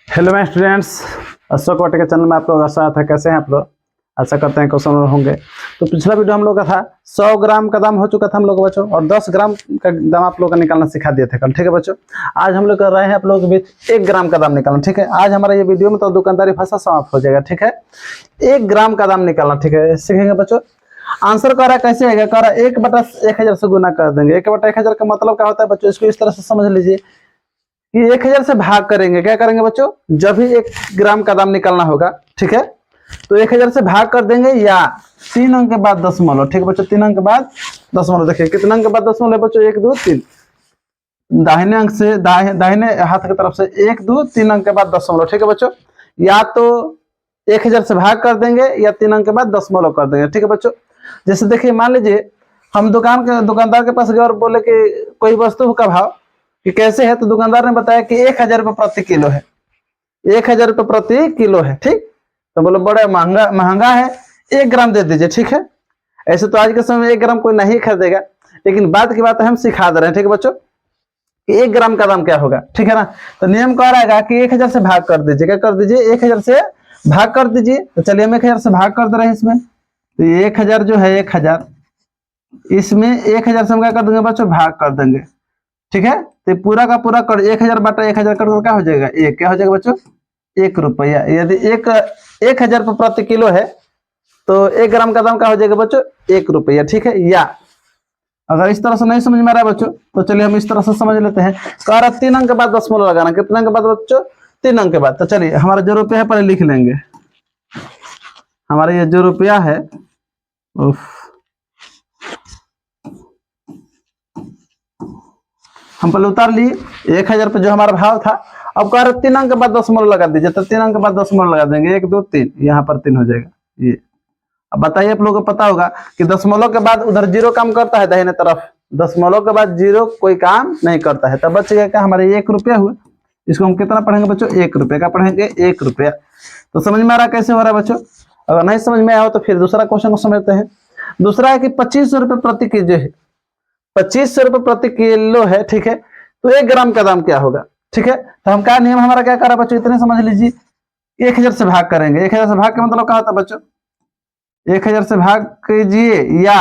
Hello my students, Ashok Vatika channel में आप लोग का स्वागत है। कैसे हैं आप लोग? आशा करते हैं क्वेश्चन होंगे। तो पिछला वीडियो हम लोग का था 100 ग्राम का दाम हो चुका था हम लोग बच्चों, और 10 ग्राम का दाम आप लोग का निकालना सिखा दिए थे कल। ठीक है बच्चों, आज हम लोग कर रहे हैं आप लोगों के बीच 1 ग्राम का दाम निकालना। ठीक है, आज हमारा ये वीडियो में तो दुकानदारी भाषा समाप्त हो जाएगा। ठीक है, 1 ग्राम का दाम निकालना। ठीक है, सीखेंगे बच्चों। आंसर कह रहा है कैसे आएगा, कह रहा है 1/1000 से गुना कर देंगे। 1/1000 का मतलब क्या होता है बच्चों, इसको इस तरह से समझ लीजिए कि 1000 से भाग करेंगे। क्या करेंगे बच्चों, जब भी 1 ग्राम का दाम निकालना होगा, ठीक है, तो 1000 से भाग कर देंगे या 3 अंक के बाद दशमलव। ठीक है बच्चों, 3 अंक के बाद दशमलव। देखिए कितना अंक के बाद दशमलव है बच्चों, 1 2 3। दाहिने अंक से दाहिने हाथ की तरफ से 1 2 3 अंक के बाद दशमलव। ठीक है बच्चों, या तो 1000 से भाग कर देंगे या 3 अंक के बाद दशमलव कर देंगे। ठीक है बच्चों, जैसे देखिए मान लीजिए हम दुकानदार के पास गए और बोले कि कोई वस्तु का भाव कि कैसे है, तो दुकानदार ने बताया कि 1000 रुपये प्रति किलो है। 1000 रुपये प्रति किलो है। ठीक, तो बोलो बड़ा महंगा है, 1 ग्राम दे दीजिए। ठीक है, ऐसे तो आज के समय में 1 ग्राम कोई नहीं खरीदेगा, लेकिन बात की बात है हम सिखा दे रहे हैं। ठीक है बच्चों, कि 1 ग्राम का दाम क्या होगा। ठीक है ना, तो नियम कह रहेगा कि 1000 से भाग कर दीजिए। क्या कर दीजिए, 1000 से भाग कर दीजिए। तो चलिए हम 1000 से भाग कर दे रहे हैं इसमें। तो 1000 जो है 1000, इसमें 1000 से हम क्या कर देंगे बच्चों, भाग कर देंगे। ठीक है, तो पूरा का पूरा कर 1000 बटा 1000 कर क्या हो जाएगा, एक क्या हो जाएगा बच्चों, 1 रुपया। यदि 1000 रुपये प्रति किलो है तो 1 ग्राम का दाम क्या हो जाएगा बच्चों, 1 रुपया। ठीक है, या अगर इस तरह से नहीं समझ में आ रहा है बच्चों, तो चलिए हम इस तरह से समझ लेते हैं। कह रहा 3 अंक के बाद दशमलव लगाना। कितने अंक के बाद बच्चों, 3 अंक के बाद। तो चलिए हमारा जो रुपया है पहले लिख लेंगे। हमारा ये जो रुपया है, हम पहले उतार लिए 1000 पे जो हमारा भाव था। अब कह रहे 3 अंक के बाद दशमलव लगा दीजिए। तो 3 अंक के बाद दशमलव लगा देंगे, 1 2 3, यहाँ पर 3 हो जाएगा ये। अब बताइए, आप लोगों को पता होगा कि दशमलव के बाद उधर 0 काम करता है दाहिने तरफ, दशमलव के बाद 0 कोई काम नहीं करता है। तब बच गया क्या, हमारे 1 रुपया हुआ। इसको हम कितना पढ़ेंगे बच्चों, 1 रुपये का पढ़ेंगे, 1 रुपया। तो समझ में आ रहा कैसे हो रहा है बच्चों? अगर नहीं समझ में आया हो तो फिर दूसरा क्वेश्चन को समझते हैं। दूसरा है कि 25 रुपये प्रति केजी है, 25 रुपये प्रति किलो है। ठीक है, तो 1 ग्राम का दाम क्या होगा। ठीक है, तो हम क्या नियम हमारा क्या कर रहा है बच्चों, इतने समझ लीजिए। 1000 से भाग करेंगे। 1000 से भाग का मतलब क्या होता है बच्चों, 1000 से भाग कीजिए या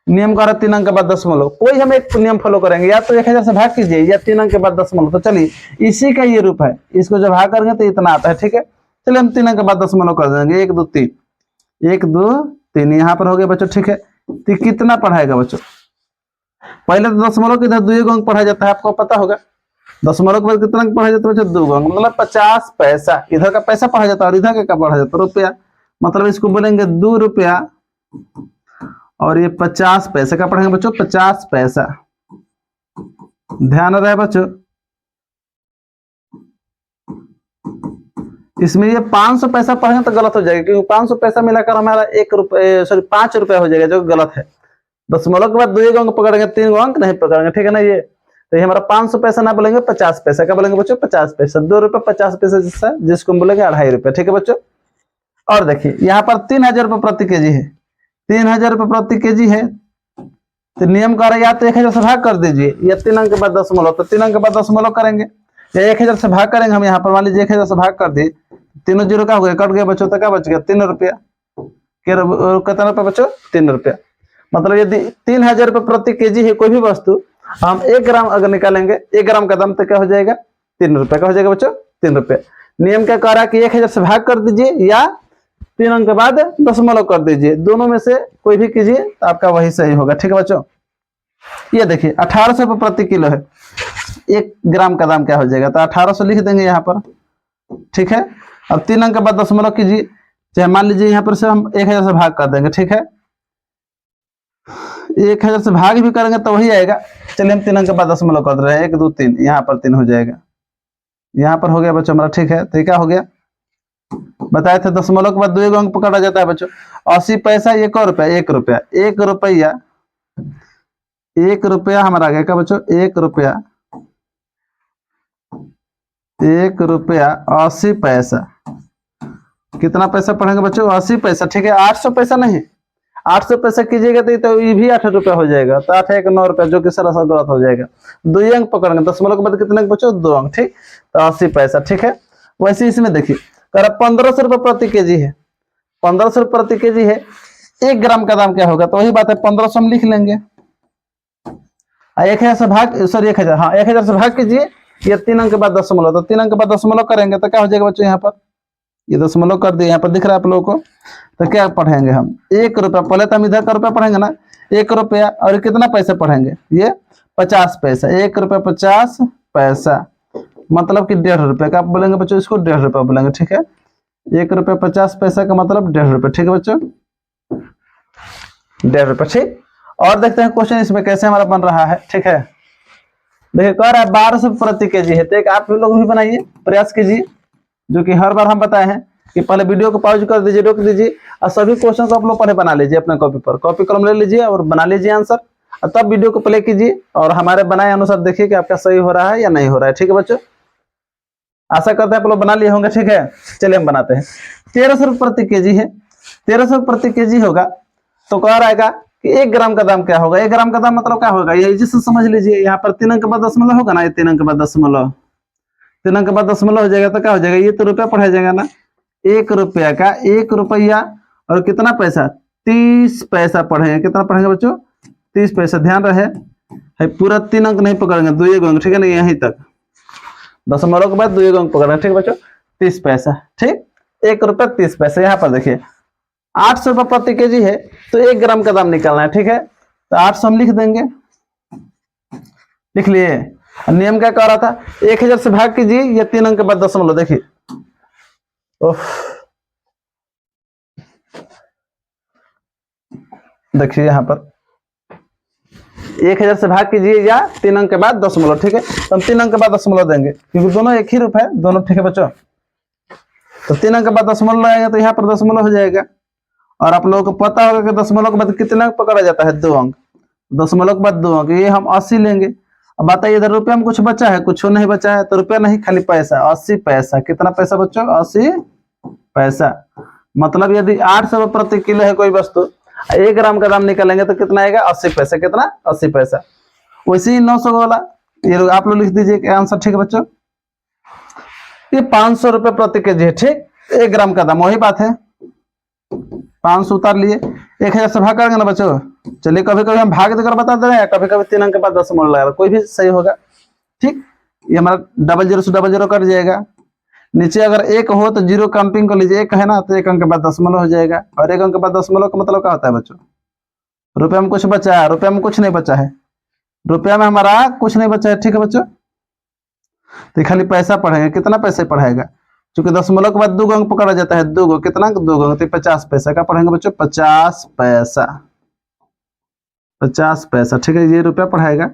नियम का 3 अंक के बाद दशमलव। कोई हम एक नियम फॉलो करेंगे, या तो 1000 से भाग कीजिए या 3 अंक के बाद दशमलव। तो चलिए इसी का ये रूप है, इसको जब भाग करेंगे तो इतना आता है। ठीक है, चलिए हम 3 अंक के बाद दशमलव कर देंगे, 1 2 3, 1 2 3 यहाँ पर हो गया बच्चों। ठीक है, तो कितना पढ़ाएगा बच्चों, पहले तो दशमलव के इधर 2 अंक पढ़ा जाता है, आपको पता होगा। दशमलव के बाद कितना अंक पढ़ा जाता है बच्चों, 2 अंक, मतलब 50 पैसा। इधर का पैसा पढ़ा जाता है और इधर का पढ़ा जाता है रुपया, मतलब इसको बोलेंगे 2 रुपया। और ये 50 पैसे का पढ़ेंगे बच्चों, 50 पैसा। ध्यान रहे बच्चों, इसमें ये 500 पैसा पढ़ेंगे तो गलत हो जाएगा, क्योंकि 500 पैसा मिलाकर हमारा 1 रुपये सॉरी 5 रुपया हो जाएगा, जो गलत है। दशमलव के बाद 2 अंक पकड़ेंगे, 3 अंक नहीं पकड़ेंगे। ठीक है ना, तो ये हमारा 500 पैसा ना बोलेंगे, 50 पैसा का बोलेंगे बच्चों, 50 पैसा। 2 रुपये 50 पैसा जिसको हम बोलेंगे 2.5 रुपये। ठीक है बच्चों, और देखिए यहाँ पर 3000 रुपये प्रति केजी है, 3000 रुपये प्रति केजी है। तो नियम कर रहा है या तो 1000 से भाग कर दीजिए या 3 अंक के बाद दशमलव। तो 3 अंक के बाद दशमलव करेंगे या 1000 से भाग करेंगे। हम यहाँ पर मान लीजिए 1000 से भाग कर दिए, तीनों 0 का हो गया, कट गया बच्चों, तो क्या बच गया, 3 रुपया। कितना रुपया बच्चों, 3 रुपया। मतलब यदि 3000 रुपये प्रति केजी है कोई भी वस्तु, हम 1 ग्राम अगर निकालेंगे, 1 ग्राम का दाम तो क्या हो जाएगा, 3 रुपये का हो जाएगा बच्चों, 3 रुपये। नियम क्या कह रहा है कि 1000 से भाग कर दीजिए या 3 अंक के बाद दशमलव कर दीजिए, दोनों में से कोई भी कीजिए तो आपका वही सही होगा। ठीक है बच्चों, ये देखिए 1800 रुपये प्रति किलो है, 1 ग्राम का दाम क्या हो जाएगा, तो 1800 लिख देंगे यहाँ पर। ठीक है, अब 3 अंक के बाद दशमलव कीजिए, चाहे मान लीजिए यहाँ पर से हम 1000 से भाग कर देंगे। ठीक है, 1000 से भाग भी करेंगे तो वही आएगा। चलिए हम 3 अंक के बाद दशमलव कर रहे हैं, 1 2 3, यहाँ पर 3 हो जाएगा, यहाँ पर हो गया बच्चों हमारा। ठीक है, तो क्या हो गया, बताए थे दशमलव के बाद 2 अंक पकड़ा जाता है बच्चों। 80 पैसा 1 रुपया, 1 रुपया, 1 रुपया, 1 रुपया हमारा आ गया क्या बच्चों, 1 रुपया, 1 रुपया 80 पैसा। कितना पैसा पढ़ेंगे बच्चों, 80 पैसा। ठीक है, 800 पैसा नहीं, 800 पैसा कीजिएगा तो ये भी 8 रुपया हो जाएगा, तो 8 1 9 रुपया, जो कि सरासर गलत हो जाएगा। 2 अंक पकड़ेंगे, दशमलव के बाद कितने अंक बच्चों, 2 अंक। ठीक, तो 80 पैसा। ठीक है, वैसे इसमें देखिए कर 1500 रुपये प्रति केजी है, 1500 रुपये प्रति केजी है, 1 ग्राम का दाम क्या होगा, तो वही बात है 1500 हम लिख लेंगे। 1000 से भाग, सॉरी 1000, हाँ 1000 से भाग कीजिए, ये 3 अंक के बाद दशमलव, तो 3 अंक के बाद दशमलव करेंगे तो क्या हो जाएगा बच्चों, यहाँ पर ये दशमलव कर दिए, यहाँ पर दिख रहा है आप लोगों को। तो क्या पढ़ेंगे हम, 1 रुपया, पहले तो हम इधर का रुपया पढ़ेंगे ना, 1 रुपया, और कितना पैसे पढ़ेंगे, ये 50 पैसा, 1 रुपया 50 पैसा, मतलब कि 1.5 रुपये का आप बोलेंगे बच्चों, इसको 1.5 रुपया बोलेंगे, ठीक है। 1 रुपया 50 पैसा का मतलब 1.5 रुपये, ठीक है बच्चों, 1.5 रुपये, ठीक। और देखते हैं क्वेश्चन इसमें कैसे हमारा बन रहा है, ठीक है। देखिए कह रहा है 1200 प्रति केजी है, तो एक आप लोग भी बनाइए, प्रयास कीजिए, जो कि हर बार हम बताए हैं कि पहले वीडियो को पॉज कर दीजिए, रोक दीजिए, और सभी क्वेश्चन को आप लोग पहले बना लीजिए अपने कॉपी पर, कॉपी कलम ले लीजिए और बना लीजिए आंसर, और तब वीडियो को प्ले कीजिए और हमारे बनाए अनुसार देखिए कि आपका सही हो रहा है या नहीं हो रहा है, ठीक है बच्चों। आशा करते हैं आप लोग बना लिए होंगे, ठीक है। चलिए हम बनाते हैं। 1300 रुपये प्रति केजी है, 1300 प्रति केजी होगा तो कह रहेगा कि 1 ग्राम का दाम क्या होगा। 1 ग्राम का दाम मतलब क्या होगा, ये जिससे समझ लीजिए, यहाँ पर 3 अंक के बाद दशमलव होगा ना, ये 3 अंक के बाद दशमलव, 3 अंक के बाद दशमलव हो जाएगा तो क्या हो जाएगा, ये तो रुपया पढ़ा जाएगा ना, 1 रुपया का 1 रुपया और कितना पैसा, 30 पैसा पढ़ेंगे। कितना पढ़ेंगे बच्चों, 30 पैसा। ध्यान रहे है पूरा 3 अंक नहीं पकड़ेंगे, 2 अंक, ठीक है ना, यहीं तक दशमलव के बाद 2 अंक पकड़ेंगे, ठीक है बच्चों, 30 पैसा, ठीक, 1 रुपया 30 पैसा। यहाँ पर देखिए 800 रुपये प्रति केजी है, तो 1 ग्राम का दाम निकालना है, ठीक है। तो 800 हम लिख देंगे, लिख लिए। नियम क्या कह रहा था, 1000 से भाग कीजिए, या 3 अंक के बाद दशमलव, देखिए देखिए यहाँ पर 1000 से भाग कीजिए या 3 अंक के बाद दशमलव, ठीक है। तो हम 3 अंक के बाद दशमलव देंगे, क्योंकि दोनों एक ही रूप है दोनों, ठीक है बच्चों। तो 3 अंक के बाद दशमलव लगाएंगे तो यहाँ पर दशमलव हो जाएगा। और आप लोगों को पता होगा कि दशमलव के बाद कितना पकड़ा जाता है, 2 अंक, दशमलव के बाद 2 अंक, ये हम 80 लेंगे। अब बताइए इधर रुपया में कुछ बचा है, कुछ नहीं बचा है, तो रुपया नहीं खाली पैसा, 80 पैसा। कितना पैसा बच्चों, 80 पैसा। मतलब यदि 800 रुपये प्रति किलो है कोई वस्तु, 1 ग्राम का दाम निकालेंगे तो कितना आएगा, 80 पैसा। कितना, 80 पैसा। वैसे ही 900 वाला ये आप लोग लिख दीजिए आंसर, ठीक है बच्चों। ये 500 रुपये प्रति केजी है, ठीक, 1 ग्राम का दाम, वही बात है, 500 उतार लिए। 1000 से भाग करेंगे ना बच्चों। चलिए कभी कभी हम भाग देकर बता दे रहे हैं, कभी कभी 3 अंक के बाद दशमलव लगा, कोई भी सही होगा, ठीक। ये हमारा 00 से 00 कट जाएगा। नीचे अगर 1 हो तो 0 काउंटिंग कर लीजिए, 1 है ना, तो 1 अंक के बाद दशमलव हो जाएगा। और 1 अंक के बाद दशमलव का मतलब क्या होता है बच्चों, रुपया में कुछ बचा है, रुपया में कुछ नहीं बचा है, रुपया में हमारा कुछ नहीं बचा है, ठीक है बच्चों। तो खाली पैसा पढ़ेंगे, कितना पैसे पढ़ेगा, क्योंकि दशमलव के बाद 2 अंक पकड़ा जाता है, 2 कितना, 2 अंक, तो 50 पैसा का पढ़ेंगे बच्चों, 50 पैसा, 50 पैसा, ठीक है। ये रुपया पढ़ाएगा,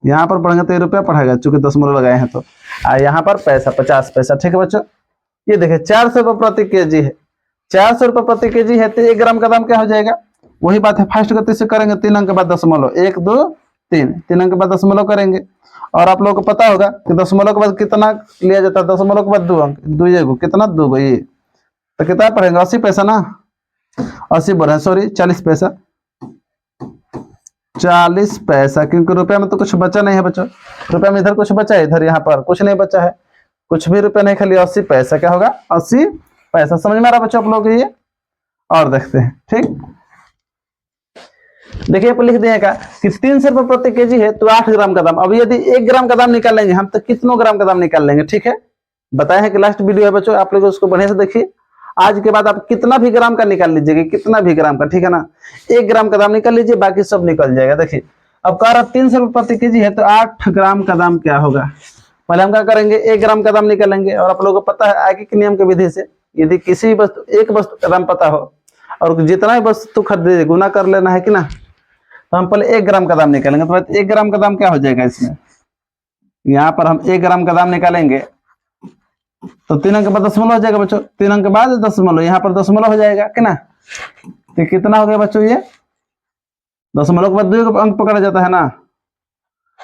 यहाँ पर पढ़ेंगे तो ये रुपया पढ़ेगा, चूंकि दशमलव लगाए हैं तो। यहाँ पर पैसा 50 पैसा, ठीक है बच्चों। ये देखिए 400 रुपये प्रति केजी है, 400 रुपये प्रति केजी है, तो 1 ग्राम का दाम क्या हो जाएगा, वही बात है, फास्ट गति से करेंगे, 3 अंक के बाद दशमलव, 1 2 3, 3 अंक के बाद दशमलव करेंगे। और आप लोगों को पता होगा कि दशमलव के बाद कितना लिया जाता है, दशमलव के बाद 2 अंक, 2 कितना, 2 ये, तो कितना पढ़ेंगे, 80 पैसा ना, 80 बोले सॉरी 40 पैसा, 40 पैसा, क्योंकि रुपया में तो कुछ बचा नहीं है बच्चों, रुपया में इधर कुछ बचा है, इधर यहाँ पर कुछ नहीं बचा है, कुछ भी रुपया नहीं, खाली 80 पैसा। क्या होगा, 80 पैसा। समझ में आ रहा बच्चों आप लोग ये। और देखते हैं, ठीक, देखिए आप लिख दिएगा कि 300 रुपये प्रति केजी है, तो 8 ग्राम का दाम। अब यदि 1 ग्राम का दाम निकालेंगे हम, तो कितनों ग्राम का दाम निकाल लेंगे, ठीक है। बताया है कि लास्ट वीडियो है बच्चों, आप लोग उसको बढ़िया से देखिए। आज के बाद आप कितना भी ग्राम का निकाल लीजिएगा, कितना भी ग्राम का, ठीक है ना, 1 ग्राम का दाम निकाल लीजिए, बाकी सब निकल जाएगा। देखिए अब कह रहा 300 रुपये प्रति केजी है, तो 8 ग्राम का दाम क्या होगा। पहले हम क्या करेंगे, 1 ग्राम का दाम निकालेंगे। और आप लोगों को पता है आगे के नियम की विधि से, यदि किसी वस्तु, एक वस्तु का दाम पता हो और जितना ही वस्तु खरीदे गुना कर लेना है कि ना, तो हम पहले 1 ग्राम का दाम निकालेंगे। तो 1 ग्राम का दाम क्या हो जाएगा इसमें, यहाँ पर हम 1 ग्राम का दाम निकालेंगे तो 3 अंक के बाद दशमलव हो जाएगा बच्चों, 3 अंक के बाद दशमलव, यहाँ पर दशमलव हो जाएगा कि ना। तो कितना हो गया बच्चों, ये दशमलव के बाद 2 अंक पकड़ा जाता है ना,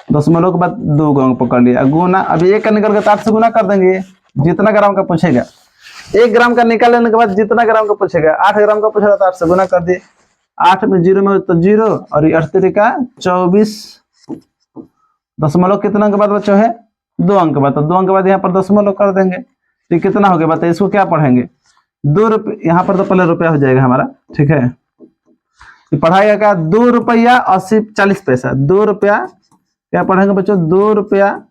दशमलव के बाद 2 अंक पकड़ लिया, गुना। अभी 1 का निकल के 8 से गुना कर देंगे, जितना ग्राम का पूछेगा। 1 ग्राम का निकाल लेने के बाद जितना ग्राम का पूछेगा, 8 ग्राम का पूछेगा तो 8 से गुना कर दिए। 8 में 0 में तो 0, और 8 का 24, दशमलव कितना अंक के बाद बच्चों है, 2 अंक के बाद, तो 2 अंक के बाद यहाँ पर दशमलव कर देंगे। तो कितना हो गया बताइए, इसको क्या पढ़ेंगे, 2 रुपये, यहाँ पर तो पहले रुपया हो जाएगा हमारा, ठीक है। तो पढ़ाएगा क्या, 2 रुपया 40 पैसा, 2 रुपया क्या पढ़ेंगे बच्चों, 2 रुपया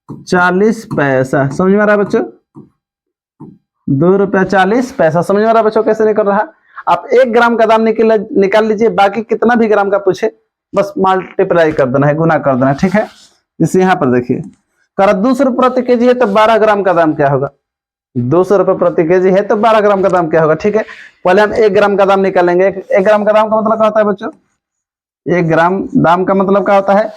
40 पैसा, समझ में आ रहा है बच्चों, 2 रुपया 40 पैसा, समझ में आ रहा है बच्चों कैसे निकल रहा। आप 1 ग्राम का दाम निकाल लीजिए, बाकी कितना भी ग्राम का पूछे बस मल्टीप्लाई कर देना है, गुना कर देना है, ठीक है। जैसे यहाँ पर देखिए, कर 200 रुपये प्रति केजी है तो 12 ग्राम का दाम क्या होगा, 200 रुपये प्रति केजी है तो 12 ग्राम का दाम क्या होगा, ठीक है। पहले हम 1 ग्राम का दाम निकालेंगे। 1 ग्राम का दाम का मतलब क्या होता है बच्चों, 1 ग्राम दाम का मतलब क्या होता है,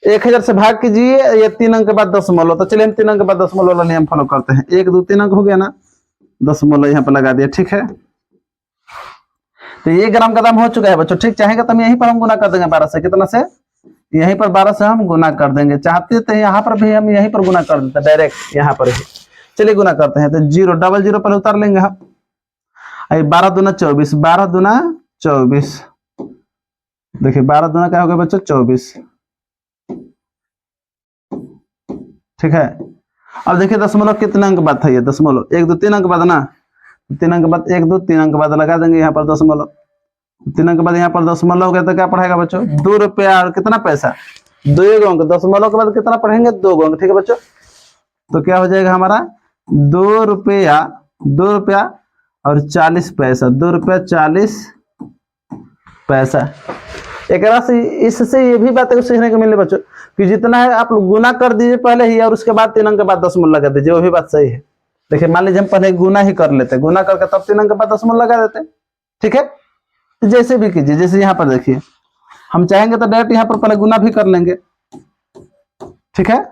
1000 से भाग कीजिए, ये 3 अंक के बाद दशमलव, तो चलिए हम 3 अंक के बाद दशमलव वाला नियम फॉलो करते हैं। 1 2 3 अंक हो गया ना, दशमलव यहाँ पर लगा दिया, ठीक है। तो 1 ग्राम का दाम हो चुका है बच्चों, ठीक। चाहेगा तो हम यहीं पर हम गुना कर देंगे 12 से, कितना से, यहीं पर 12 से हम गुना कर देंगे, चाहते तो यहाँ पर भी हम यहीं पर गुना कर देते हैं डायरेक्ट यहाँ पर ही। चलिए गुना करते हैं, तो 0 डबल 0 पर उतार लेंगे हम, 12 दूना 24, 12 दूना 24, देखिए 12 दूना क्या होगा बच्चों, 24, ठीक है। अब देखिए दशमलव कितने अंक बाद था, ये दशमलव 1 2 3 अंक बाद ना, 3 अंक बाद 1 2 3 अंक बाद लगा देंगे यहाँ पर दशमलव, 3 अंक बाद यहाँ पर दशमलव हो गया तो क्या पढ़ेगा बच्चों, 2 रुपया और कितना पैसा, 2 अंक, दशमलव के बाद कितना पढ़ेंगे, 2 अंक, ठीक है बच्चों। तो क्या हो जाएगा हमारा 2 रुपया और 40 पैसा, 2 रुपया 40 पैसा। एक से इससे ये भी बात सीखने को मिले बच्चों कि जितना है आप गुना कर दीजिए पहले ही, और उसके बाद 3 अंक के बाद दशमलव लगा दीजिए, वो भी बात सही है। देखिए मान लीजिए हम पहले गुना ही कर लेते, गुना करके तब 3 अंक के बाद दशमलव लगा देते, ठीक है। जैसे भी कीजिए, जैसे यहाँ पर देखिए हम चाहेंगे तो डायरेक्ट यहाँ पर पहले गुना भी कर लेंगे, ठीक है।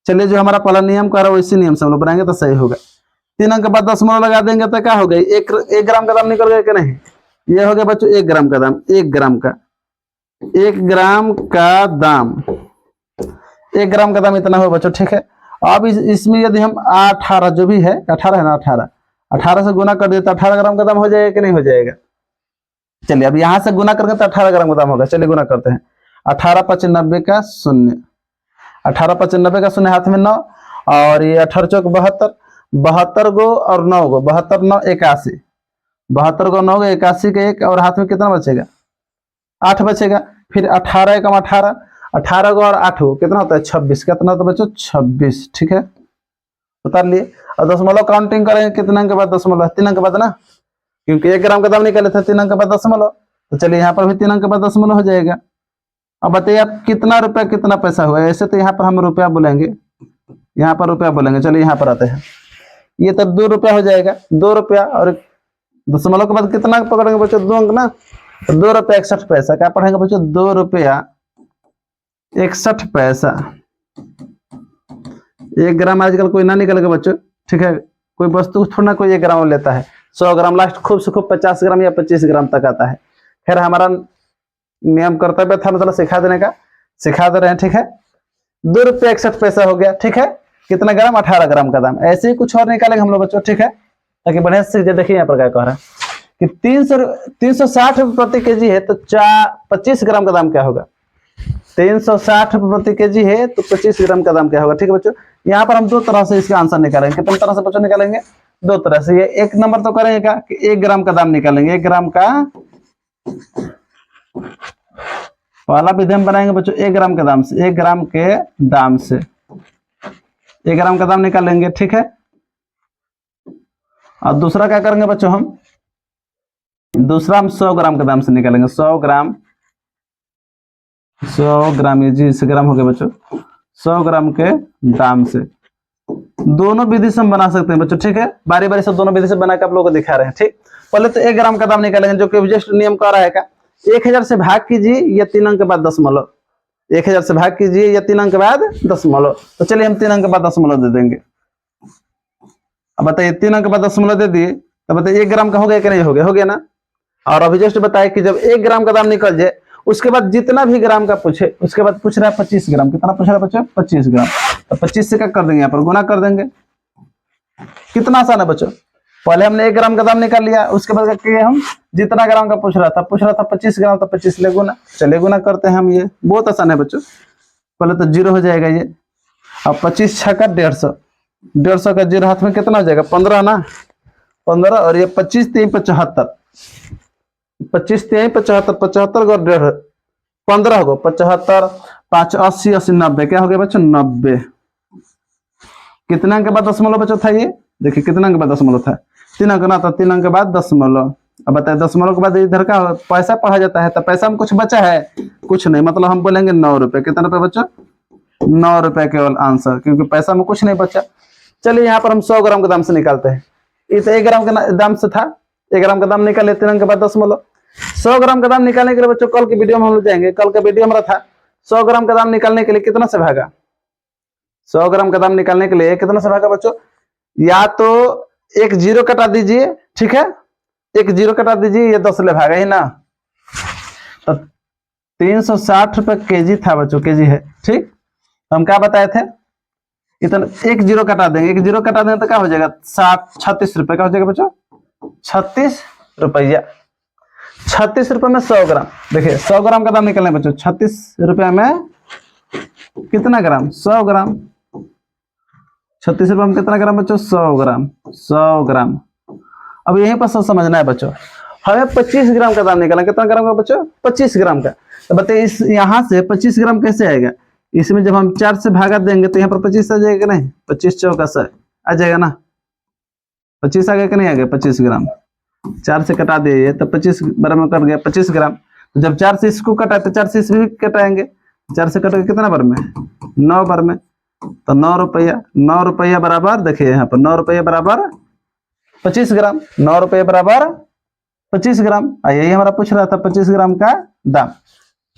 चलिए जो हमारा पहला नियम कर रहा है इसी नियम से हम लोग बनाएंगे तो सही होगा। 3 अंक के बाद दशमलव लगा देंगे तो क्या हो गई, 1 ग्राम का दाम निकल गया कि नहीं, ये हो गया बच्चों 1 ग्राम का दाम, 1 ग्राम का 1 ग्राम का दाम, 1 ग्राम का दाम इतना हो बच्चों, ठीक है। अब इसमें यदि हम 18 जो भी है, 18 है ना, 18 से गुना कर दिए तो 18 ग्राम का दाम हो जाएगा कि नहीं हो जाएगा। चलिए अब यहाँ से गुना करके तो 18 ग्राम का दाम होगा, चलिए गुना करते हैं। 18 5 90 का 0, 18 5 90 का 0 हाथ में 9, और ये 18 चौक 72, 72 गो और 9 गो, 72 9 81, 72 को 9 81 के 1, और हाथ में कितना बचेगा, 8 बचेगा। फिर 18 एकम 18, 18 को और 8 को कितना होता है 26, कितना होता है बच्चों 26, ठीक है, उतार लिए। और दशमलव काउंटिंग करेंगे कितने अंक के बाद दशमलव, 3 अंक के बाद ना, क्योंकि 1 ग्राम का दाम निकाले थे 3 अंक के बाद दशमलव, तो चलिए यहाँ पर भी 3 अंक के बाद दशमलव हो जाएगा। अब बताइए आप कितना रुपया कितना पैसा हुआ, ऐसे तो यहाँ पर हम रुपया बोलेंगे, यहाँ पर रुपया बोलेंगे। चलिए यहाँ पर आते हैं, ये तो 2 रुपया हो जाएगा, 2 रुपया और दशमलव के बाद कितना पकड़ेंगे बच्चों, 2 अंक ना, तो 2 रुपया 61 पैसा, क्या पढ़ेंगे बच्चों, 2 रुपया 61 पैसा। 1 ग्राम आजकल कोई ना निकलेगा बच्चों, ठीक है, कोई वस्तु थोड़ा ना कोई 1 ग्राम लेता है, 100 ग्राम लास्ट खूब से खूब 50 ग्राम या 25 ग्राम तक आता है। खैर हमारा नियम कर्तव्य था मतलब सिखा देने का, सिखा दे रहे हैं, ठीक है। 2 रुपया 61 पैसा हो गया, ठीक है। कितना ग्राम, 18 ग्राम का दाम। ऐसे ही कुछ और निकालेंगे हम लोग बच्चों, ठीक है, ताकि बढ़िया से देखिए यहाँ पर क्या कह रहा है कि 360 रुपये प्रति केजी है तो 25 ग्राम का दाम क्या होगा, 360 रुपये प्रति केजी है तो 25 ग्राम का दाम क्या होगा, ठीक है बच्चों। यहाँ पर हम 2 तरह से इसका आंसर निकालेंगे, कितने तरह से बच्चों निकालेंगे, 2 तरह से। ये 1 नंबर तो करेंगे क्या कि 1 ग्राम का दाम निकालेंगे, 1 ग्राम का पहला विधि हम बनाएंगे बच्चों 1 ग्राम के दाम से, 1 ग्राम के दाम से 1 ग्राम का दाम निकालेंगे, ठीक है। और दूसरा क्या करेंगे बच्चों, हम दूसरा हम 100 ग्राम के दाम से निकालेंगे, 100 ग्राम ये जी 100 ग्राम हो गए बच्चों, 100 ग्राम के दाम से। दोनों विधि से हम बना सकते हैं बच्चों, ठीक है, बारी बारी से दोनों विधि से बना के आप लोगों को दिखा रहे हैं, ठीक। पहले तो 1 ग्राम का दाम निकालेंगे, जो कि जस्ट नियम कह रहा है का 1000 से भाग कीजिए या 3 अंक के बाद दशमलव, 1000 से भाग कीजिए या 3 अंक के बाद दशमलव। तो चलिए हम 3 अंक के बाद दशमलव दे देंगे। अब बताइए 3 अंक के बाद दशमलव दे दिए तो बताइए 1 ग्राम का हो गया कि नहीं हो गया, हो गया ना। और अभी जस्ट बताया कि जब 1 ग्राम का दाम निकल जाए उसके बाद जितना भी ग्राम का पूछे, उसके बाद पूछ रहा है 25 ग्राम, कितना पूछ रहा है बच्चों 25 ग्राम, तो 25 से क्या कर देंगे, यहाँ पर गुना कर देंगे। कितना आसान है बच्चों, पहले हमने 1 ग्राम का दाम निकाल लिया, उसके बाद क्या किए हम, जितना ग्राम का पूछ रहा था 25 ग्राम, तो 25 ले गुना, चलिए गुना करते हैं हम। ये बहुत आसान है बच्चों, पहले तो 0 हो जाएगा ये, अब 25 6 का 150, 150 का 0 हाथ में कितना हो जाएगा 15 ना, 15 और ये 25 3 75, 25 3 75, 75 को 1.5 15 को 75 5 80 80 90, क्या हो गया बच्चों 90। कितने अंक के बाद दशमलव बचा था ये, देखिए कितने अंक के बाद दशमलव था 3 अंक ना, तो 3 अंक के बाद दशमलव। अब बताए दशमलव के बाद इधर का पैसा पढ़ा जाता है, तो पैसा में कुछ बचा है, कुछ नहीं, मतलब हम बोलेंगे 9 रुपए। कितना रुपए बच्चों 9 रुपए केवल आंसर, क्योंकि पैसा में कुछ नहीं बचा। चलिए यहाँ पर हम 100 ग्राम के दाम से निकालते हैं। इस 1 ग्राम के दाम से था, 1 ग्राम का दाम निकाले 3 अंक के बाद दशमलव। 100 ग्राम का दाम निकालने के लिए बच्चों कल की वीडियो में हम लोग जाएंगे, कल का वीडियो हमारा था 100 ग्राम का दाम निकालने के लिए कितना से भागा, 100 ग्राम का दाम निकालने के लिए कितना से भागा बच्चों, या तो एक 0 कटा दीजिए, ठीक है, एक 0 कटा दीजिए, ये 10 ले भागा ही ना, तो 360 रुपए केजी था बच्चों, केजी है, ठीक। तो हम क्या बताए थे, इतना एक 0 कटा देंगे, एक 0 कटा देंगे तो क्या हो जाएगा 36 रुपए, क्या हो जाएगा बच्चों 36 रुपया। 36 रुपए में 100 ग्राम, देखिए 100 ग्राम का दाम निकलना बच्चों, 36 रुपए में कितना ग्राम 100 ग्राम, 36 रुपए में कितना ग्राम बच्चों 100 ग्राम, 100 ग्राम। अब यहीं पर सब समझना है बच्चों, हमें 25 ग्राम का दाम निकालना, कितना ग्राम का बच्चों 25 ग्राम का। तो बताइए इस यहाँ से 25 ग्राम कैसे आएगा, इसमें जब हम 4 से भागा देंगे तो यहाँ पर 25 आ जाएगा, नहीं 25 चौका से आ जाएगा ना, 25 आ गया कि नहीं आ गया 25 ग्राम, 4 से कटा दिए तो 25 बराबर कट गया 25 ग्राम। तो जब 4 से इसको कटा तो 4 से इसमें भी कटाएंगे, 4 से कट के कितना बार में 9 बार में, तो 9 रुपया, 9 रुपया बराबर, देखिए यहाँ पर 9 रुपया बराबर 25 ग्राम, 9 रुपये बराबर 25 ग्राम। यही हमारा पूछ रहा था 25 ग्राम का दाम,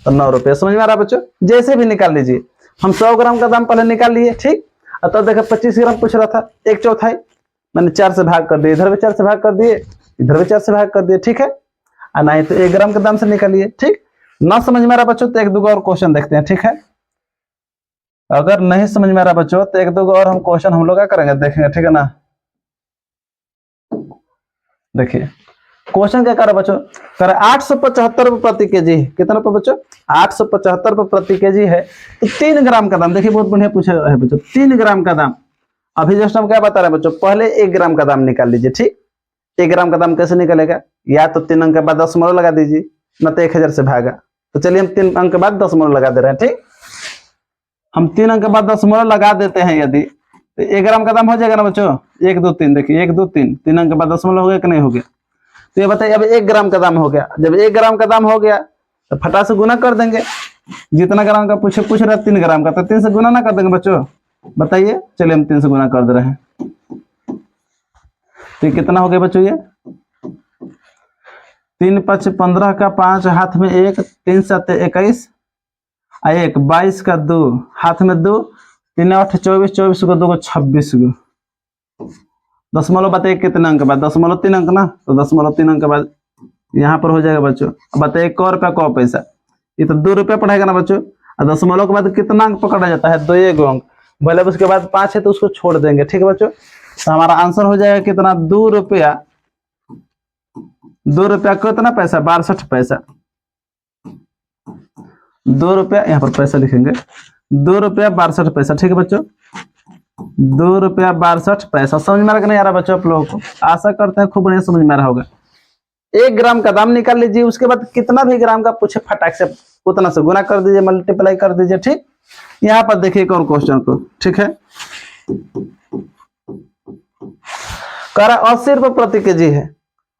तो 9 रुपये। समझ में आ रहा बच्चों, जैसे भी निकाल लीजिए, हम 100 ग्राम का दाम पहले निकाल लिए, ठीक। तो देखो 25 ग्राम पूछ रहा था, 1/4 मैंने 4 से भाग कर दिए, इधर भी 4 से भाग कर दिए, इधर भी 4 से भाग कर दिए, ठीक है। नहीं तो 1 ग्राम के दाम से निकालिए, ठीक। ना समझ में आ रहा बच्चों तो 1-2 और क्वेश्चन देखते हैं, ठीक है। अगर नहीं समझ में आ रहा बच्चों तो 1-2 और हम क्वेश्चन हम लोग क्या करेंगे देखेंगे, ठीक है ना। देखिए क्वेश्चन क्या कर रहा बच्चों, कर 875 रुपए प्रति केजी, कितना रुपए बच्चों 875 रुपए प्रति केजी है। तो 3 ग्राम का दाम, देखिए बहुत बढ़िया पूछा है बच्चों, 3 ग्राम का दाम। अभी जस्ट हम क्या बता रहे हैं बच्चों, पहले 1 ग्राम का दाम निकाल लीजिए, ठीक। 1 ग्राम का दाम कैसे निकलेगा, या तो 3 अंक के बाद दशमलव लगा दीजिए, न तो 1000 से भागा। तो चलिए हम 3 अंक के बाद दशमलव लगा दे रहे हैं, ठीक। हम 3 अंक के बाद दशमलव लगा देते हैं, यदि तो 1 ग्राम का दाम हो जाएगा ना बच्चों 1 2 3, देखिए 1 2 3, 3 अंक के बाद दशमलव हो गया कि नहीं हो गया। तो ये बताइए अब 1 ग्राम का दाम हो गया, जब 1 ग्राम का दाम हो गया तो फटा से गुना कर देंगे, जितना ग्राम का पूछ रहा है 3 ग्राम का, तो 3 से गुना ना कर देंगे बच्चों, बताइए। चलिए हम 3 से गुना कर दे रहे हैं, तो कितना हो गया बच्चों, ये 3 5 15 का 5 हाथ में 1, 3 7 21, 1 22 का 2 हाथ में 2, 3 8 24, 24 को 2 को 26 को। दशमलव बताइए कितने अंक के बाद, दशमलव 3 अंक ना, तो दशमलव 3 अंक के बाद यहाँ पर हो जाएगा बच्चों। बताइए 1 रुपया 1 पैसा, ये तो 2 रुपया पढ़ाएगा ना बच्चों। और दशमलव के बाद कितना अंक पकड़ा जाता है 2 अंक, भले उसके बाद 5 है तो उसको छोड़ देंगे, ठीक है बच्चों। तो हमारा आंसर हो जाएगा कितना 2 रुपया, 2 रुपया कितना पैसा 62 पैसा, 2 रुपया यहाँ पर पैसा लिखेंगे, 2 रुपया 62 पैसा, ठीक है बच्चों, 2 रुपया 62 पैसा। समझ में आ रहा कि नहीं आ रहा बच्चों आप लोगों को, आशा करते हैं खूब बढ़िया समझ में आ रहा होगा। 1 ग्राम का दाम निकाल लीजिए, उसके बाद कितना भी ग्राम का पूछे फटाक से उतना से गुना कर दीजिए, मल्टीप्लाई कर दीजिए, ठीक। यहाँ पर देखिए कौन क्वेश्चन को, ठीक है। कह रहा 80 रुपये प्रति केजी है,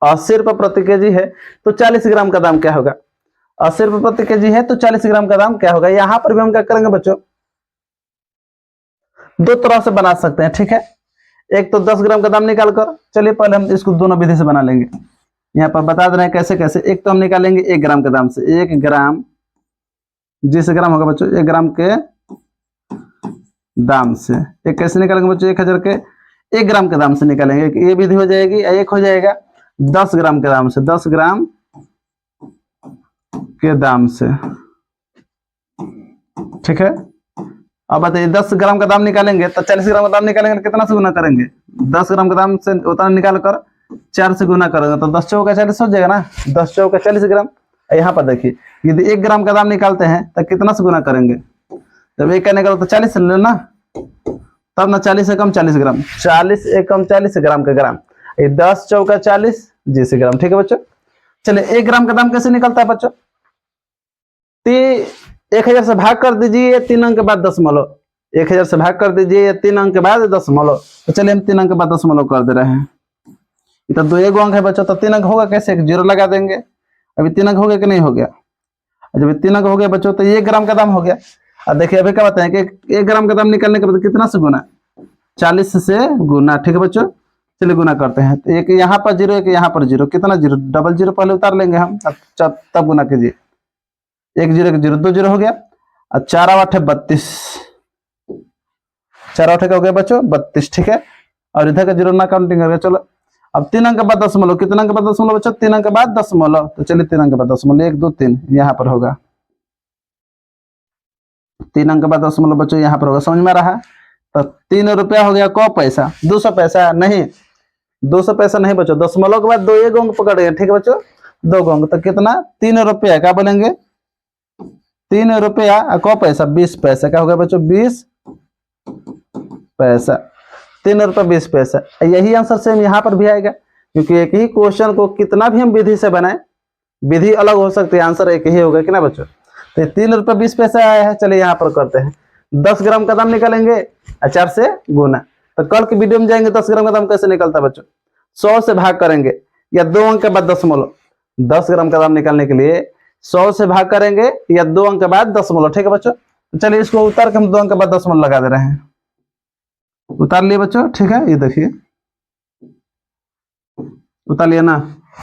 80 रुपये प्रति केजी है, तो 40 ग्राम का दाम क्या होगा, 80 रुपये प्रति केजी है तो 40 ग्राम का दाम क्या होगा। यहाँ पर भी हम क्या करेंगे बच्चों, 2 तरह से बना सकते हैं, ठीक है। एक तो 10 ग्राम का दाम निकाल कर, चलिए पहले हम इसको दोनों विधि से बना लेंगे, यहाँ पर बता दे रहे हैं कैसे कैसे। एक तो हम निकालेंगे 1 ग्राम के दाम से, 1 ग्राम जिस ग्राम होगा बच्चों 1 ग्राम के दाम से, एक कैसे निकालेंगे बच्चों 1000 के 1 ग्राम के दाम से निकालेंगे, ये विधि हो जाएगी। एक हो जाएगा 10 ग्राम के दाम से, 10 ग्राम के दाम से, ठीक है। अब बताइए 10 ग्राम का दाम निकालेंगे तो 40 ग्राम का दाम निकालेंगे तो कितना से गुना करेंगे, 10 ग्राम के दाम से उतना निकाल कर 4 से गुना करेंगे तो 10 चौका 40 हो जाएगा ना, 10 चौका 40 ग्राम। यहाँ पर देखिए यदि 1 ग्राम का दाम निकालते हैं तो कितना से गुना करेंगे, जब 1 का निकालो तो 40 लेना, तब ना 40 से कम 40 ग्राम, 40 एकम 40 ग्राम का ग्राम, ये 10 चौका 40 जी ग्राम। ठीक है बच्चों, चलिए 1 ग्राम का दाम कैसे निकलता है बच्चों? 1000 से भाग कर दीजिए 3 अंक के बाद दशमलव, 1000 से भाग कर दीजिए 3 अंक के बाद दशमलव। तो चलिए हम 3 अंक के बाद दशमलव कर दे रहे हैं। ये तो 2 अंक है बच्चों, तो 3 अंक होगा कैसे? 0 लगा देंगे। अभी 3 अंक हो गया कि नहीं हो गया? जब 3 अंक हो गया बच्चों तो 1 ग्राम का दाम हो गया। अब देखिए अभी क्या बताएं कि 1 ग्राम का दाम निकलने के बाद कितना से गुना? 40 से गुना। ठीक है बच्चों, चलिए गुना करते हैं। तो एक यहाँ पर 0, एक यहाँ पर 0, कितना 0? डबल 0 पहले उतार लेंगे हम, तब गुना कीजिए। 1 0 1 0 2 0 हो गया। और 4 8 32, 4 8 का हो गया बच्चों 32। ठीक है, और इधर का 0 ना काउंटिंग करके चलो। अब 3 अंक के बाद दशमलव, कितना अंक के बाद दशमलव बच्चों? 3 अंक के बाद दशमलव। तो चलिए 3 अंक के बाद दशमलव, 1 2 3 यहाँ पर होगा। 3 अंक के बाद दशमलव बच्चों यहाँ पर होगा। समझ में आ रहा है? तो 3 रुपया हो गया। कौ पैसा? 200 पैसा नहीं, 200 पैसा नहीं बच्चों, दशमलव के बाद 2 1 अंक पकड़ गए। ठीक है बच्चों, 2 अंक, तो कितना? 3 रुपया। क्या बोलेंगे? 3 रुपया कौ पैसा? 20 पैसा। क्या हो गया बच्चों? 20 पैसा। 3 रुपया 20 पैसा। यही आंसर सेम यहाँ पर भी आएगा, क्योंकि एक ही क्वेश्चन को कितना भी हम विधि से बनाए, विधि अलग हो सकती है, आंसर एक ही होगा कि ना बच्चों? तो 3 रुपया 20 पैसा आया है। चलिए यहाँ पर करते हैं। 10 ग्राम का दाम निकालेंगे 4 से गुना। तो कल की वीडियो में जाएंगे 10 ग्राम का दाम कैसे निकलता है बच्चों? 100 से भाग करेंगे या 2 अंक के बाद दशमलव। 10 ग्राम का दाम निकालने के लिए 100 से भाग करेंगे या 2 अंक के बाद दशमलव। ठीक है बच्चों, चलिए इसको उतार के हम 2 अंक के बाद दशमलव लगा दे रहे हैं। उतार लिए बच्चों? ठीक है, ये देखिए उतार लिया ना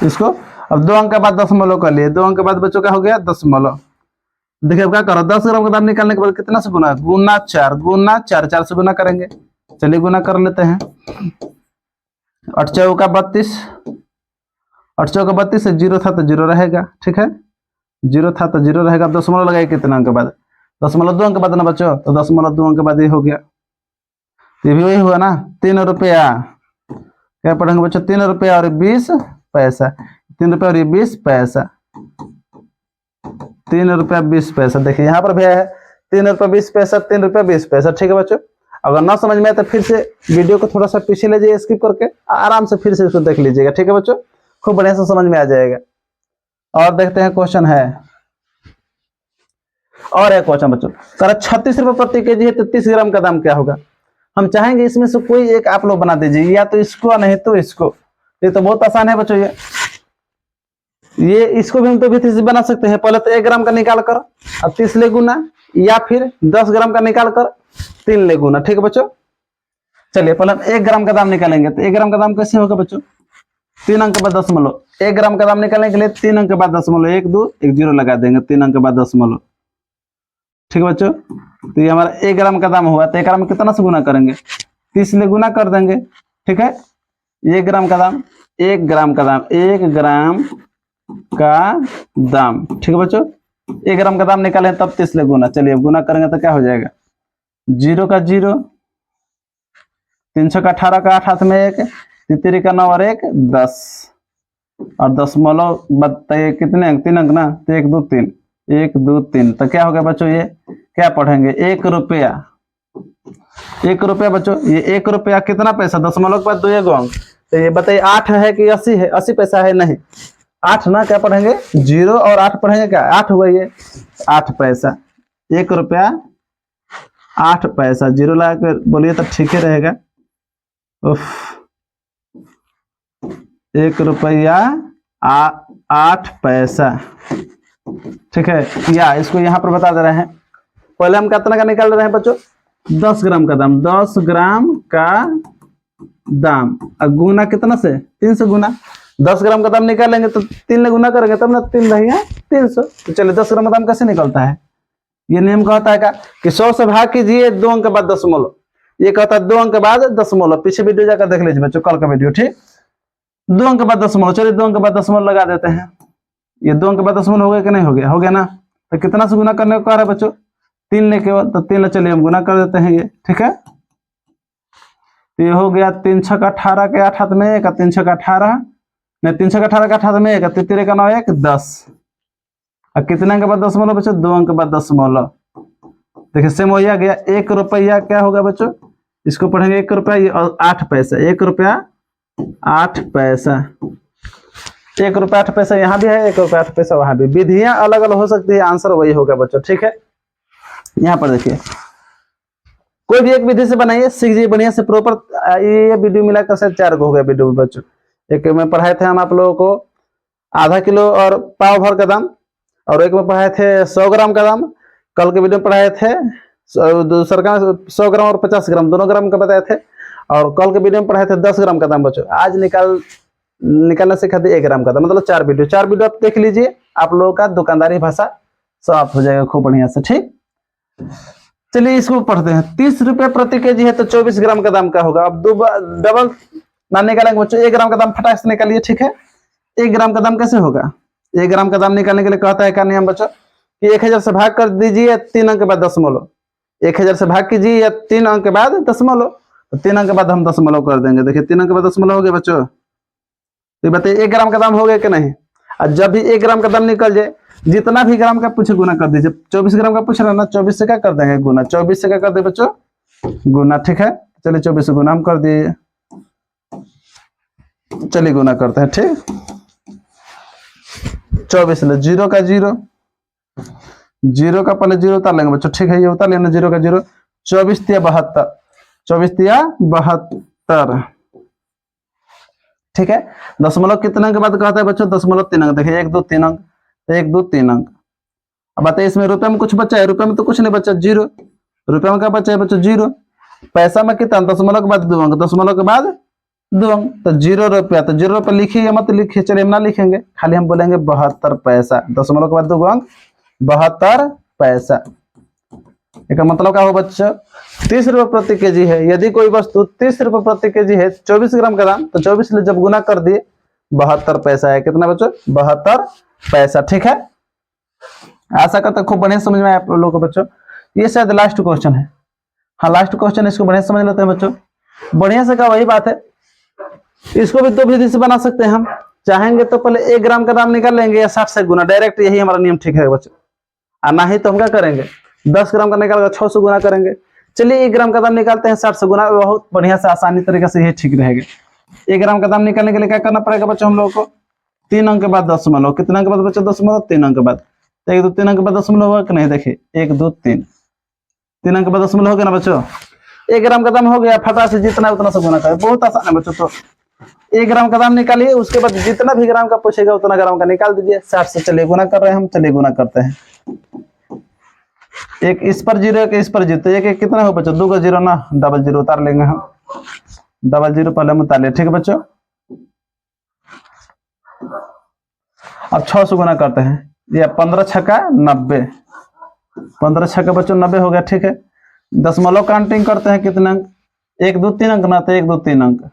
इसको। अब 2 अंक के बाद दशमलव कर लिए, 2 अंक के बाद बच्चों क्या हो गया? दशमलव। देखिए अब क्या करो, 10 ग्राम का दाम निकालने के बाद कितना से गुना? गुना 4, गुना 4, 4 से गुना करेंगे। चलिए गुना कर लेते हैं। 8 चौका 32, 8 चौका 32 से 0 था तो 0 रहेगा। ठीक है, 0 था तो 0 रहेगा। अब दशमलव लगाए कितना अंक के बाद? दशमलव 2 अंक के बाद ना बच्चों, तो दशमलव 2 अंक के बाद ये हो गया। ये भी वही हुआ ना, 3 रुपया। क्या पढ़ेंगे बच्चों? 3 रुपया और 20 पैसा, 3 रुपया और 20 पैसा, 3 रुपया 20 पैसा। देखिए यहाँ पर भी है 3 रुपया 20 पैसा, 3 रुपया 20 पैसा। ठीक है बच्चों, अगर ना समझ में आए तो फिर से वीडियो को थोड़ा सा पीछे ले जाइए, स्किप करके आराम से फिर से इसको देख लीजिएगा। ठीक है बच्चों, खूब बढ़िया से समझ में आ जाएगा। और देखते हैं क्वेश्चन है, और है क्वेश्चन बच्चों। कह 36 रुपये प्रति केजी है तो 30 ग्राम का दाम क्या होगा? हम चाहेंगे इसमें से कोई एक आप लोग बना दीजिए, या तो इसको नहीं तो इसको। ये तो बहुत आसान है बच्चों। ये इसको भी हम तो विधि से बना सकते हैं। पहले तो 1 ग्राम का निकाल कर अब 30 ले गुना, या फिर 10 ग्राम का निकाल कर 3 ले गुना। ठीक है बच्चों, चलिए पहले हम 1 ग्राम का दाम निकालेंगे। तो 1 ग्राम का दाम कैसे होगा बच्चों? 3 अंक के बाद दशमलव। 1 ग्राम का दाम निकालने के लिए 3 अंक के बाद दशमलव, 1 2 1 0 लगा देंगे, 3 अंक के बाद दशमलव। ठीक है बच्चों, तो ये हमारा 1 ग्राम का दाम हुआ। तो 1 ग्राम कितना से गुना करेंगे? 30 ले गुना कर देंगे। ठीक है, 1 ग्राम का दाम, 1 ग्राम का दाम, 1 ग्राम का दाम। ठीक है बच्चों, 1 ग्राम का दाम निकालें तब 30 ले गुना। चलिए अब गुना करेंगे तो क्या हो जाएगा? 0 का 0, 300 का 18 का 8 हाथ में 1, 3 का 9 और 1 10, और दशमलव बताइए कितने अंक? 3 अंक ना, तो 1 2 3, 1 2 3। तो क्या हो गया बच्चों? ये क्या पढ़ेंगे? 1 रुपया। 1 रुपया बच्चों, ये 1 रुपया कितना पैसा? दशमलव के बाद 2 अंक। तो ये बताइए 8 है कि 80 है? 80 पैसा है? नहीं, 8 ना। क्या पढ़ेंगे? 0 और 8 पढ़ेंगे। क्या 8 हुआ? ये 8 पैसा। 1 रुपया 8 पैसा। 0 लगा कर बोलिए तो ठीक ही रहेगा। 1 रुपया 8 पैसा। ठीक है, या इसको यहाँ पर बता दे रहे हैं। पहले हम कितना का निकाल रहे हैं बच्चों? 10 ग्राम का दाम, 10 ग्राम का दाम। अब गुना कितना से? 3 से गुना। 10 ग्राम का दाम निकालेंगे तो 3 ले गुना करेंगे तब ना 3 रहेगा 300। तो चलिए 10 ग्राम का दाम कैसे निकलता है? ये नियम कहता है का कि 100 से भाग कीजिए 2 अंक के बाद दशमलव। ये कहता है 2 अंक के बाद दशमलव। पीछे वीडियो जाकर देख लीजिए बच्चों, कल का वीडियो। ठीक, 2 अंक के बाद दशमलव। चलिए 2 अंक के बाद दशमलव लगा देते हैं। ये 2 अंक के बाद दशमलव हो गया कि नहीं हो गया? हो गया ना। तो कितना से गुना करने को कह रहा है बच्चों? 3 ले केवल, तो 3 ले चलिए हम गुना कर देते हैं ये। ठीक है, तो ये हो गया 3 6 का 18 के 8 हाथ में 1, 3 6 का 18 नहीं, 3 6 का 18 के 8 हाथ में 1, 3 का 9 1 10। और कितने अंक के बाद दशमलव बच्चों? 2 अंक के बाद दशमलव। देखिए सेम वही आ गया। 1 रुपया क्या होगा बच्चों? इसको पढ़ेंगे 1 रुपया, ये 8 पैसा, 1 रुपया 8 पैसा, 1 रुपया 8 पैसा यहाँ भी है, 1 रुपया 8 पैसा वहां भी। विधियां अलग अलग हो सकती है, आंसर वही होगा बच्चों, ठीक है। यहाँ पर देखिए, कोई भी एक विधि से बनाइए, सीख जाइए बढ़िया से प्रॉपर। ये वीडियो मिलाकर से 4 हो गया वीडियो बच्चों। एक में पढ़ाए थे हम आप लोगों को आधा किलो और पाव भर का दाम, और एक में पढ़ाए थे 100 ग्राम का दाम। कल के वीडियो में पढ़ाए थे दूसरा का 100 ग्राम और 50 ग्राम दोनों ग्राम का बताए थे, और कल के वीडियो में पढ़ाए थे 10 ग्राम का दाम बच्चों। आज निकालना सिखा दिए 1 ग्राम का दाम, मतलब 4 वीडियो आप देख लीजिए, आप लोगों का दुकानदारी भाषा साफ हो जाएगा खूब बढ़िया से, ठीक। चलिए इसको पढ़ते हैं। 30 रुपए प्रति केजी है तो 24 ग्राम का दाम का होगा। अब डबल ना निकालेंगे बच्चों, 1 ग्राम का दाम फटाक से निकालिए, ठीक है। 1 ग्राम का दाम कैसे होगा? 1 ग्राम का दाम निकालने के लिए कहता है क्या नियम बच्चों कि 1000 से भाग कर दीजिए 3 अंक के बाद दशमलव, 1000 से भाग कीजिए या 3 अंक के बाद दशमलव, तो 3 अंक के बाद हम दशमलव कर देंगे। देखिए 3 अंक के बाद दशमलव हो गया बच्चों। तो बताइए 1 ग्राम का दाम हो गया कि नहीं? और जब भी 1 ग्राम का दाम निकल जाए, जितना भी ग्राम का पूछे गुना कर दीजिए। 24 ग्राम का पूछ रहा ना, 24 से क्या कर देंगे गुना, 24 से क्या कर दे बच्चों गुना, ठीक है। चलिए 24 से गुना हम कर दिए, चलिए गुना करते हैं, ठीक। 24 ले 0 का 0, 0 का पहले 0 उतार लेंगे बच्चों, ठीक है। ये उतार लेना 0 का 0, 24 तिया 72, 24 तिया 72, ठीक है। दशमलव कितने अंक के बाद कहता है बच्चों? दशमलव 3 अंक। देखिए 1 2 3 अंक, 1 2 3 अंक। अब बताइए इसमें रुपए में कुछ बचा है? रुपए में तो कुछ नहीं बचा, 0। रुपए में क्या बचा है बच्चों? 0। पैसा में कितना? दशमलव के बाद 2 अंक, दशमलव के बाद 2 अंक, तो 0 रुपया। तो 0 रुपया लिखिए या मत लिखिए, चलिए हम ना लिखेंगे, खाली हम बोलेंगे 72 पैसा। दशमलव के बाद 2 अंक, 72 पैसा। इसका मतलब क्या हो बच्चों? 30 रुपए प्रति केजी है। यदि कोई वस्तु 30 रुपए प्रति केजी है, 24 ग्राम का दाम, तो 24 से जब गुना कर दिए 72 पैसा है। कितना बच्चों? 72 पैसा, ठीक है। आशा करता खूब बढ़िया समझ में आया आप लोगों को बच्चों। ये शायद लास्ट क्वेश्चन है, हाँ लास्ट क्वेश्चन, इसको बढ़िया समझ लेते हैं बच्चों। बढ़िया से क्या वही बात है, इसको भी 2 विधि से बना सकते हैं हम। चाहेंगे तो पहले 1 ग्राम का दाम निकाल लेंगे या 60 से गुना, डायरेक्ट यही हमारा नियम, ठीक है बच्चों। और ना ही तो हम क्या करेंगे, 10 ग्राम का निकाल कर 6 से गुना करेंगे। चलिए 1 ग्राम का दाम निकालते हैं 60 से गुना, बहुत बढ़िया से आसानी तरीके से ये ठीक रहेगा। 1 ग्राम का दाम निकालने के लिए क्या करना पड़ेगा बच्चों हम लोगों को? 3 अंक के बाद दशमलव, कितना अंक के बाद बच्चों? दशमलव, 3 अंक के बाद। 1 2 3 अंक के बाद दशमलव होगा कि नहीं? देखिए 1 2 3, 3 अंक के बाद दशमलव हो गया ना बच्चों। 1 ग्राम का दाम हो गया, फटाक से जितना उतना से गुना करें, बहुत आसान है बच्चों। तो 1 ग्राम का दाम निकालिए, उसके बाद जितना भी ग्राम का पूछेगा उतना ग्राम का निकाल दीजिए। 60 से चलिए गुना कर रहे हैं हम, चलिए गुना करते हैं। एक इस पर 0, एक इस पर 0, तो एक कितना हो बच्चों? 2 का 0 ना, डबल 0 उतार लेंगे हम, डबल 0 पहले हम उतार लिया, ठीक है बच्चों। अब 6 से गुना करते हैं, ये 15 छक्का 90, 15 छक्का बच्चों 90 हो गया, ठीक है। दशमलव काउंटिंग करते हैं, कितने अंक? 1 2 3 अंक ना, तो 1 2 3 अंक।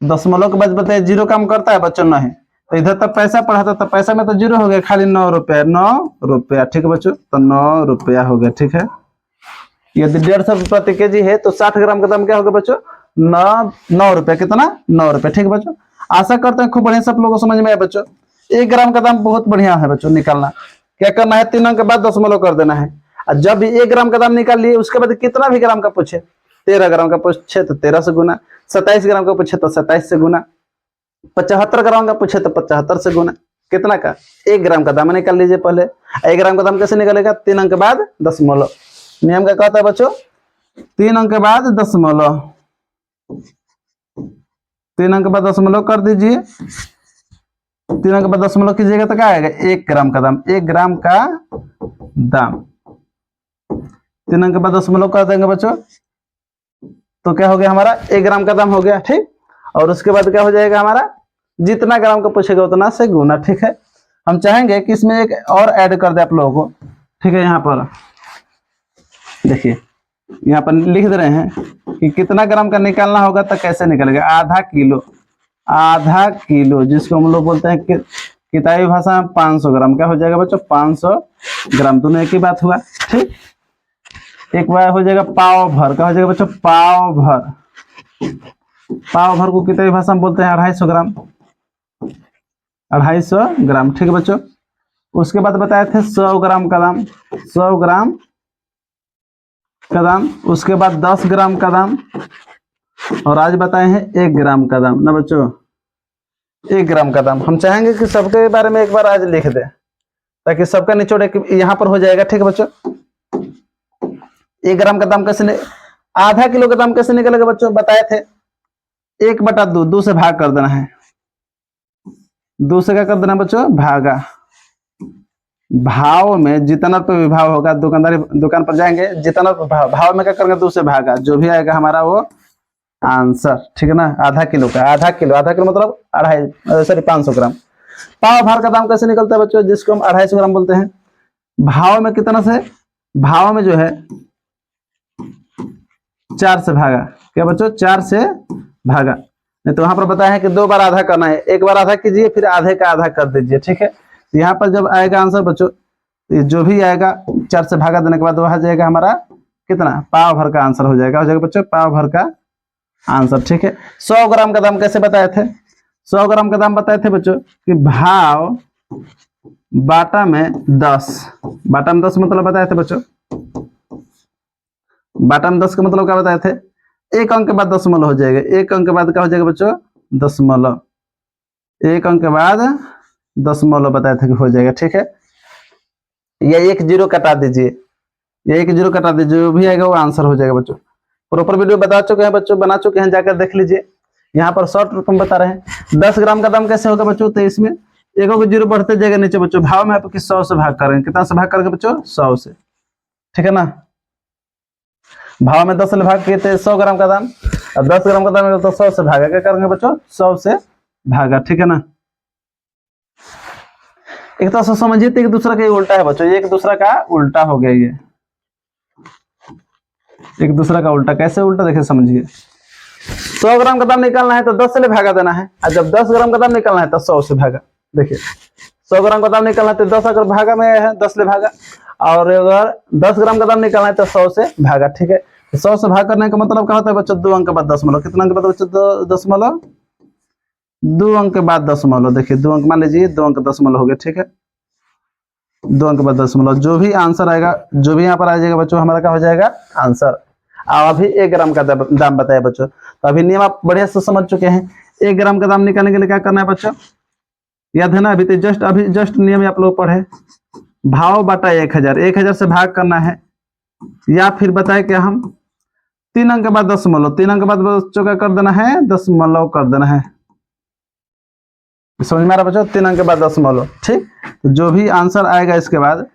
दशमलव के बाद बताइए 0 काम करता है बच्चों? नहीं। तो इधर तक पैसा पढ़ा था, तो पैसा में तो 0 हो गया, खाली 9 रुपया, 9 रुपया, ठीक है बच्चों। तो 9 रुपया हो गया, ठीक है। यदि 150 रुपये प्रति केजी है तो 60 ग्राम का दाम क्या होगा बच्चों? 9 रुपया, कितना? 9 रुपया, ठीक है बच्चों। आशा करते हैं खूब बढ़िया सब लोगों को समझ में आया बच्चों। 1 ग्राम का दाम बहुत बढ़िया है बच्चों निकालना। क्या करना है? 3 अंक के बाद दशमलव कर देना है। और जब भी 1 ग्राम का दाम निकाल लिए, उसके बाद कितना भी ग्राम का पूछे, 13 ग्राम का पूछे तो 13 से गुना, 27 ग्राम का पूछे तो 27 से गुना, 75 ग्राम का पूछे तो 75 से गुना। कितना का? 1 ग्राम का दाम निकाल लीजिए पहले। 1 ग्राम का दाम कैसे निकलेगा? 3 अंक के बाद दशमलव। नियम क्या कहता है बच्चों? 3 अंक के बाद दशमलव, 3 अंक के बाद दशमलव कर दीजिए। 3 अंक के बाद दशमलव कीजिएगा तो क्या आएगा? 1 ग्राम का दाम, 1 ग्राम का दाम। 3 अंक के बाद दशमलव कर देंगे बच्चों, तो क्या हो गया हमारा? 1 ग्राम का दाम हो गया, ठीक। और उसके बाद क्या हो जाएगा हमारा? जितना ग्राम का पूछेगा उतना से गुना, ठीक है। हम चाहेंगे कि इसमें एक और ऐड कर दे आप लोगों को, ठीक है। यहाँ पर देखिए, यहाँ पर लिख दे रहे हैं कि कितना ग्राम का निकालना होगा, तो कैसे निकलेगा? आधा किलो, आधा किलो जिसको हम लोग बोलते हैं कि किताबी भाषा में 500 ग्राम। क्या हो जाएगा बच्चों? 500 ग्राम। दोनों एक ही बात हुआ, ठीक। एक बार हो जाएगा पाव भर। क्या हो जाएगा बच्चों? पाव भर। पाव भर को किताबी भाषा में बोलते हैं 250 ग्राम, 250 ग्राम, ठीक है बच्चों। उसके बाद बताए थे 100 ग्राम का दाम, 100 ग्राम का दाम, उसके बाद 10 ग्राम का दाम, और आज बताए हैं 1 ग्राम का दाम ना बच्चों। 1 ग्राम का दाम हम चाहेंगे कि सबके बारे में एक बार आज लिख दे, ताकि सबका निचोड़ यहाँ पर हो जाएगा। ठीक है बच्चों, 1 ग्राम का दाम कैसे, आधा किलो का दाम कैसे निकलेगा बच्चों, बताए थे 1/2, 2 से भाग कर देना है, 2 से क्या कर देना बच्चों, भागा। भाव में जितना रुपये विभाव होगा, दुकान पर जाएंगे, जितना भाव में क्या करेंगे, 2 से भागा, जो भी आएगा हमारा वो आंसर। ठीक है ना, आधा किलो का, आधा किलो मतलब 500 ग्राम। पाव भर का दाम कैसे निकलता है बच्चों, जिसको हम 250 ग्राम बोलते हैं। भाव में कितना से, भाव में जो है 4 से भागा, क्या बच्चों, 4 से भागा। नहीं तो वहां पर बताया है कि 2 बार आधा करना है, एक बार आधा कीजिए, फिर आधे का आधा कर दीजिए। ठीक है, यहाँ पर जब आएगा आंसर बच्चों, जो भी आएगा 4 से भागा देने के बाद वहां जाएगा हमारा कितना, पाव भर का आंसर हो जाएगा बच्चों, पाव भर का आंसर। ठीक है, 100 ग्राम का दाम कैसे बताए थे, 100 ग्राम का दाम बताए थे बच्चों कि भाव बाटा में 10, बाटा में 10 मतलब बताए थे बच्चों, बाटा में 10 का मतलब क्या बताए थे, 1 अंक के बाद दशमलव हो जाएगा, 1 अंक के बाद क्या हो जाएगा बच्चों, दशमलव, 1 अंक के बाद दशमलव बताए थे कि हो जाएगा। ठीक है, या 1 0 कटा दीजिए, या 1 0 कटा दीजिए, जो भी आएगा वो आंसर हो जाएगा बच्चों। प्रॉपर वीडियो बता चुके हैं बच्चों, बना चुके हैं, जाकर देख लीजिए। यहाँ पर शॉर्ट रूप में बता रहे हैं 10 ग्राम का दाम कैसे होगा बच्चों, तो इसमें 1 को 0 बढ़ते जाएगा नीचे बच्चों, भाव में आपको 100 से भाग करेंगे, कितना से भाग करेंगे बच्चों, 100 से। ठीक है ना, भाव में 10 से भाग किए थे 100 ग्राम का दाम, और 10 ग्राम का दाम तो 100 से भागा, क्या करेंगे बच्चों, 100 से भागा। ठीक है ना, एक तरह से समझिए एक दूसरा का उल्टा है बच्चों, एक दूसरा का उल्टा हो गया, ये एक दूसरा का उल्टा, कैसे उल्टा देखिए समझिए। 100 ग्राम का दाम निकालना है तो 10 से भागा देना है, और जब 10 ग्राम का दाम निकालना है तो 100 से भागा। देखिए 100 ग्राम का दाम निकालना है तो 10 अगर भागा में है 10 से भागा, और अगर 10 ग्राम का दाम निकालना है तो 100 से भागा। ठीक है, 100 से भाग करने का मतलब क्या होता है बच्चों, 2 अंक के बाद दशमलव, कितना अंक के बाद बच्चों, दशमलव, 2 अंक के बाद दशमलव। देखिए 2 अंक मान लीजिए, 2 अंक दशमलव हो गया। ठीक है, 2 अंक के बाद दशमलव, जो भी आंसर आएगा, जो भी यहाँ पर आ जाएगा बच्चों, हमारा क्या हो जाएगा, आंसर। अभी 1 ग्राम का दाम बताया बच्चों, तो अभी नियम आप बढ़िया से समझ चुके हैं। 1 ग्राम का दाम निकालने के लिए क्या करना है बच्चों, याद है ना, अभी जस्ट नियम आप लोग पढ़े, भाव बटा 1000, 1000 से भाग करना है, या फिर बताए कि हम 3 अंक के बाद दशमलव, 3 अंक के बाद बच्चों का कर देना है, दशमलव कर देना है। समझ में आ रहा बच्चों, 3 अंक के बाद दशमलव। ठीक, तो जो भी आंसर आएगा इसके बाद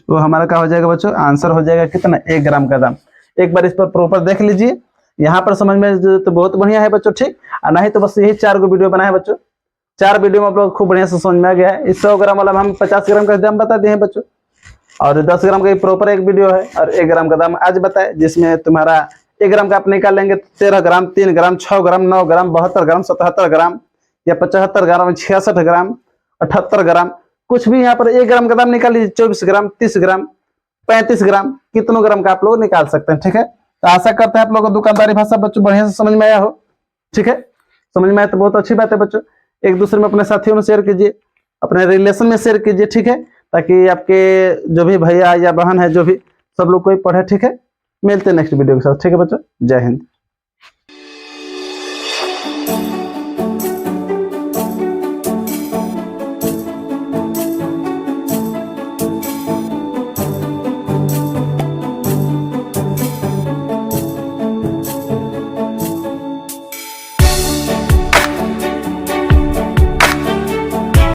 वो हमारा क्या हो जाएगा बच्चों, आंसर हो जाएगा कितना, 1 ग्राम का दाम। एक बार इस पर प्रॉपर देख लीजिए, यहाँ पर समझ में तो बहुत बढ़िया है बच्चों। ठीक, और नहीं तो बस यही 4 गो वीडियो बनाए बच्चों, 4 वीडियो में आप लोग खूब बढ़िया से समझ में आ गया है। इस 100 ग्राम वाला हम 50 ग्राम का दाम बता दिए हैं बच्चों, और 10 ग्राम का प्रॉपर एक वीडियो है, और 1 ग्राम का दाम आज बताए, जिसमें तुम्हारा 1 ग्राम का आप निकाल लेंगे 13 ग्राम, 3 ग्राम, 6 ग्राम, 9 ग्राम, 72 ग्राम, 77 ग्राम, या 75 ग्राम, 66 ग्राम, 78 ग्राम, कुछ भी। यहाँ पर 1 ग्राम का दाम निकाल लीजिए, 24 ग्राम, 30 ग्राम, 35 ग्राम, कितनों ग्राम का आप लोग निकाल सकते हैं। ठीक है, तो आशा करते हैं आप लोगों को दुकानदारी भाषा बच्चों बढ़िया से समझ में आया हो। ठीक है, समझ में आया तो बहुत अच्छी बात है बच्चों। एक दूसरे में अपने साथियों में शेयर कीजिए, अपने रिलेशन में शेयर कीजिए। ठीक है, ताकि आपके जो भी भैया या बहन है, जो भी सब लोग कोई पढ़े। ठीक है, मिलते हैं नेक्स्ट वीडियो के साथ। ठीक है बच्चों, जय हिंद।